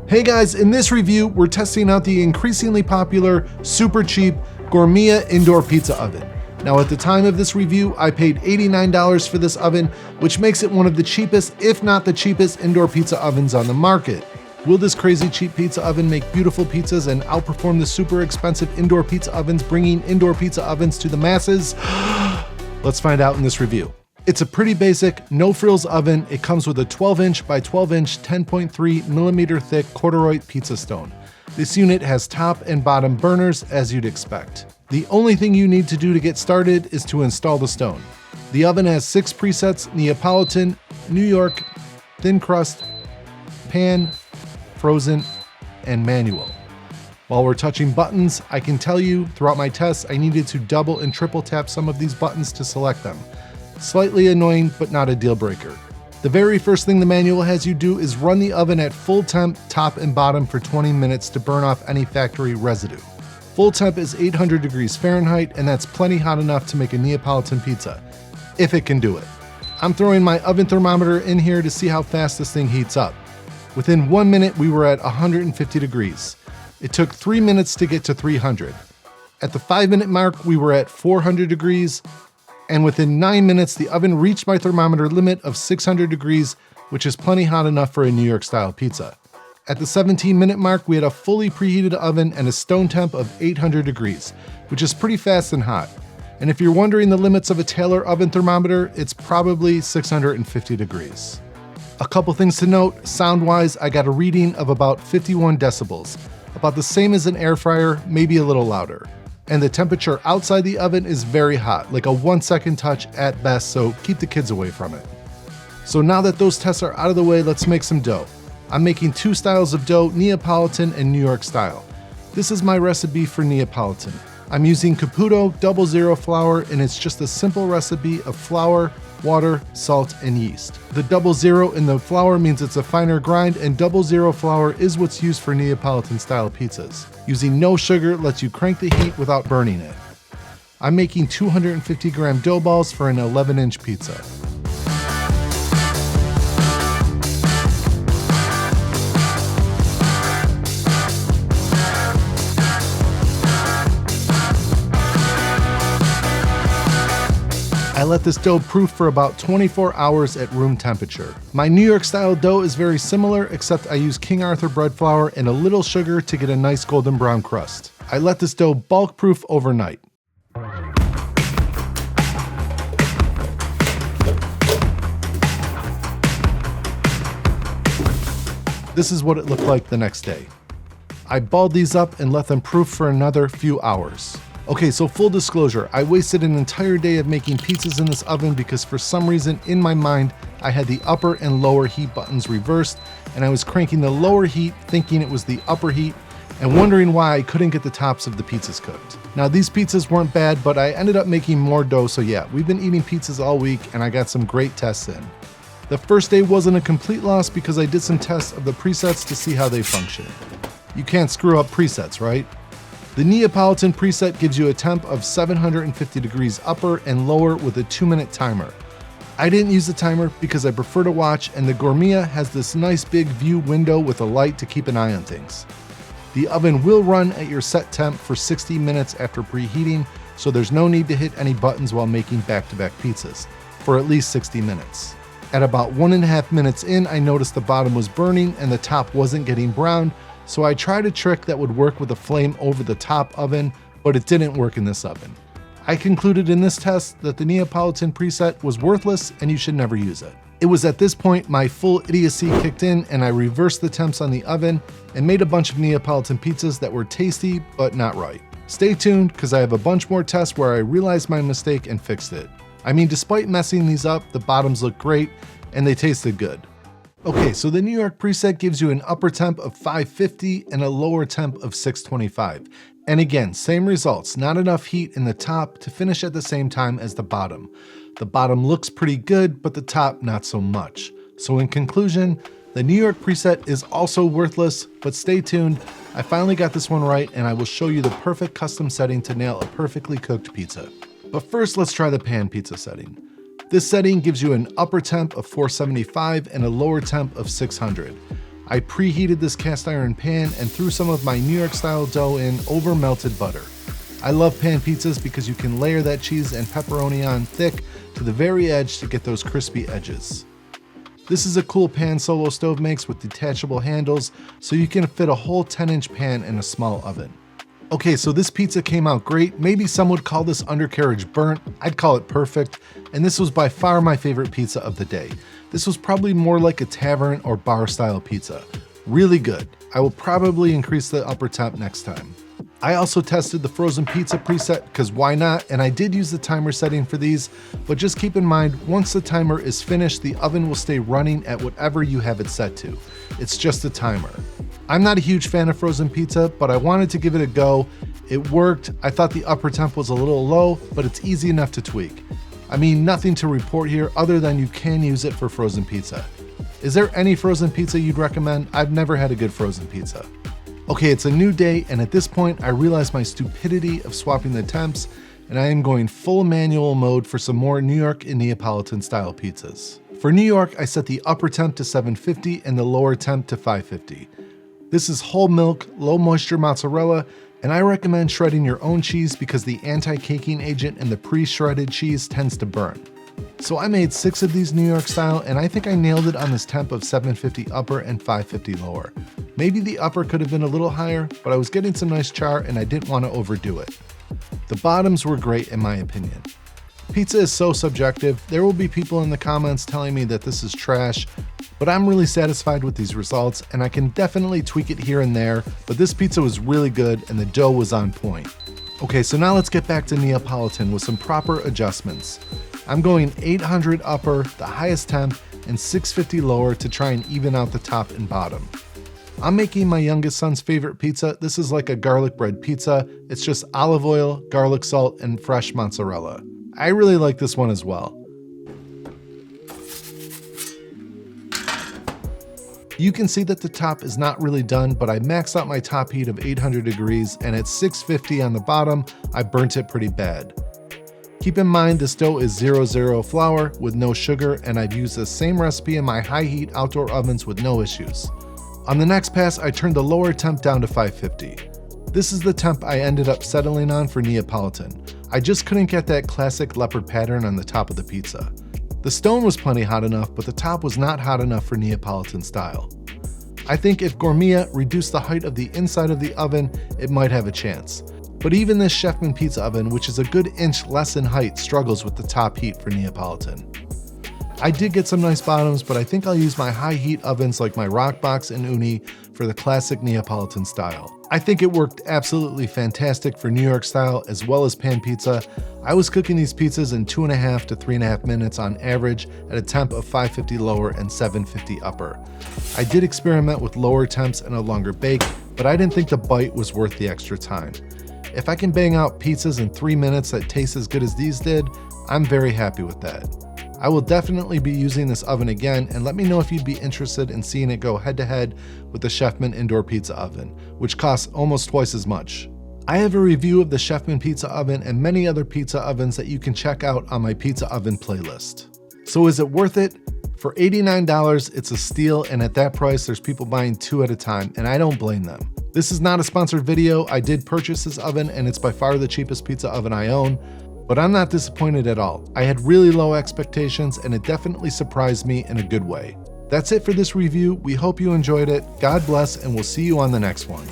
Hey guys, in this review, we're testing out the increasingly popular, super cheap Gourmia Indoor Pizza Oven. Now at the time of this review, I paid $89 for this oven, which makes it one of the cheapest, if not the cheapest, indoor pizza ovens on the market. Will this crazy cheap pizza oven make beautiful pizzas and outperform the super expensive indoor pizza ovens, bringing indoor pizza ovens to the masses? Let's find out in this review. It's a pretty basic, no-frills oven. It comes with a 12-inch by 12-inch, 10.3 millimeter thick corduroy pizza stone. This unit has top and bottom burners, as you'd expect. The only thing you need to do to get started is to install the stone. The oven has 6 presets: Neapolitan, New York, thin crust, pan, frozen, and manual. While we're touching buttons, I can tell you throughout my tests I needed to double and triple tap some of these buttons to select them. Slightly annoying, but not a deal breaker. The very first thing the manual has you do is run the oven at full temp, top and bottom, for 20 minutes to burn off any factory residue. Full temp is 800 degrees Fahrenheit, and that's plenty hot enough to make a Neapolitan pizza, if it can do it. I'm throwing my oven thermometer in here to see how fast this thing heats up. Within 1 minute, we were at 150 degrees. It took 3 minutes to get to 300. At the 5-minute mark, we were at 400 degrees. And within 9 minutes, the oven reached my thermometer limit of 600 degrees, which is plenty hot enough for a New York style pizza. At the 17-minute mark, we had a fully preheated oven and a stone temp of 800 degrees, which is pretty fast and hot. And if you're wondering the limits of a Taylor oven thermometer, it's probably 650 degrees. A couple things to note: sound-wise, I got a reading of about 51 decibels, about the same as an air fryer, maybe a little louder. And the temperature outside the oven is very hot, like a 1-second touch at best, so keep the kids away from it. So now that those tests are out of the way, let's make some dough. I'm making 2 styles of dough, Neapolitan and New York style. This is my recipe for Neapolitan. I'm using Caputo 00 flour, and it's just a simple recipe of flour, water, salt, and yeast. The 00 in the flour means it's a finer grind, and 00 flour is what's used for Neapolitan style pizzas. Using no sugar lets you crank the heat without burning it. I'm making 250 gram dough balls for an 11-inch pizza. I let this dough proof for about 24 hours at room temperature. My New York style dough is very similar, except I use King Arthur bread flour and a little sugar to get a nice golden brown crust. I let this dough bulk proof overnight. This is what it looked like the next day. I balled these up and let them proof for another few hours. Okay, so full disclosure, I wasted an entire day of making pizzas in this oven because for some reason in my mind, I had the upper and lower heat buttons reversed, and I was cranking the lower heat thinking it was the upper heat and wondering why I couldn't get the tops of the pizzas cooked. Now these pizzas weren't bad, but I ended up making more dough, so yeah, we've been eating pizzas all week and I got some great tests in. The first day wasn't a complete loss because I did some tests of the presets to see how they function. You can't screw up presets, right? The Neapolitan preset gives you a temp of 750 degrees upper and lower with a 2-minute timer. I didn't use the timer because I prefer to watch, and the Gourmia has this nice big view window with a light to keep an eye on things. The oven will run at your set temp for 60 minutes after preheating, so there's no need to hit any buttons while making back-to-back pizzas, for at least 60 minutes. At about 1.5 minutes in, I noticed the bottom was burning and the top wasn't getting brown, so I tried a trick that would work with a flame over the top oven, but it didn't work in this oven. I concluded in this test that the Neapolitan preset was worthless and you should never use it. It was at this point my full idiocy kicked in, and I reversed the temps on the oven and made a bunch of Neapolitan pizzas that were tasty but not right. Stay tuned, because I have a bunch more tests where I realized my mistake and fixed it. I mean, despite messing these up, the bottoms look great and they tasted good. Okay, so the New York preset gives you an upper temp of 550 and a lower temp of 625. And again, same results, not enough heat in the top to finish at the same time as the bottom. The bottom looks pretty good, but the top not so much. So in conclusion, the New York preset is also worthless, but stay tuned. I finally got this one right, and I will show you the perfect custom setting to nail a perfectly cooked pizza. But first, let's try the pan pizza setting. This setting gives you an upper temp of 475 and a lower temp of 600. I preheated this cast iron pan and threw some of my New York style dough in over melted butter. I love pan pizzas because you can layer that cheese and pepperoni on thick to the very edge to get those crispy edges. This is a cool pan Solo Stove makes with detachable handles, so you can fit a whole 10-inch pan in a small oven. Okay, so this pizza came out great. Maybe some would call this undercarriage burnt. I'd call it perfect. And this was by far my favorite pizza of the day. This was probably more like a tavern or bar style pizza. Really good. I will probably increase the upper temp next time. I also tested the frozen pizza preset because why not? And I did use the timer setting for these, but just keep in mind, once the timer is finished, the oven will stay running at whatever you have it set to. It's just a timer. I'm not a huge fan of frozen pizza, but I wanted to give it a go. It worked. I thought the upper temp was a little low, but it's easy enough to tweak. I mean, nothing to report here other than you can use it for frozen pizza. Is there any frozen pizza you'd recommend? I've never had a good frozen pizza. Okay, it's a new day, and at this point, I realize my stupidity of swapping the temps, and I am going full manual mode for some more New York and Neapolitan style pizzas. For New York, I set the upper temp to 750 and the lower temp to 550. This is whole milk, low moisture mozzarella, and I recommend shredding your own cheese because the anti-caking agent in the pre-shredded cheese tends to burn. So I made 6 of these New York style, and I think I nailed it on this temp of 750 upper and 550 lower. Maybe the upper could have been a little higher, but I was getting some nice char and I didn't want to overdo it. The bottoms were great in my opinion. Pizza is so subjective. There will be people in the comments telling me that this is trash, but I'm really satisfied with these results and I can definitely tweak it here and there, but this pizza was really good and the dough was on point. Okay, so now let's get back to Neapolitan with some proper adjustments. I'm going 800 upper, the highest temp, and 650 lower to try and even out the top and bottom. I'm making my youngest son's favorite pizza. This is like a garlic bread pizza. It's just olive oil, garlic salt, and fresh mozzarella. I really like this one as well. You can see that the top is not really done, but I maxed out my top heat of 800 degrees, and at 650 on the bottom, I burnt it pretty bad. Keep in mind this dough is 00 flour with no sugar, and I've used the same recipe in my high heat outdoor ovens with no issues. On the next pass, I turned the lower temp down to 550. This is the temp I ended up settling on for Neapolitan. I just couldn't get that classic leopard pattern on the top of the pizza. The stone was plenty hot enough, but the top was not hot enough for Neapolitan style. I think if Gourmia reduced the height of the inside of the oven, it might have a chance. But even this Chefman pizza oven, which is a good inch less in height, struggles with the top heat for Neapolitan. I did get some nice bottoms, but I think I'll use my high heat ovens like my Rockbox and Ooni for the classic Neapolitan style. I think it worked absolutely fantastic for New York style as well as pan pizza. I was cooking these pizzas in 2.5 to 3.5 minutes on average at a temp of 550 lower and 750 upper. I did experiment with lower temps and a longer bake, but I didn't think the bite was worth the extra time. If I can bang out pizzas in 3 minutes that taste as good as these did, I'm very happy with that. I will definitely be using this oven again, and let me know if you'd be interested in seeing it go head to head with the Chefman Indoor Pizza Oven, which costs almost twice as much. I have a review of the Chefman Pizza Oven and many other pizza ovens that you can check out on my pizza oven playlist. So is it worth it? For $89, it's a steal, and at that price, there's people buying 2 at a time, and I don't blame them. This is not a sponsored video. I did purchase this oven, and it's by far the cheapest pizza oven I own, but I'm not disappointed at all. I had really low expectations, and it definitely surprised me in a good way. That's it for this review. We hope you enjoyed it. God bless, and we'll see you on the next one.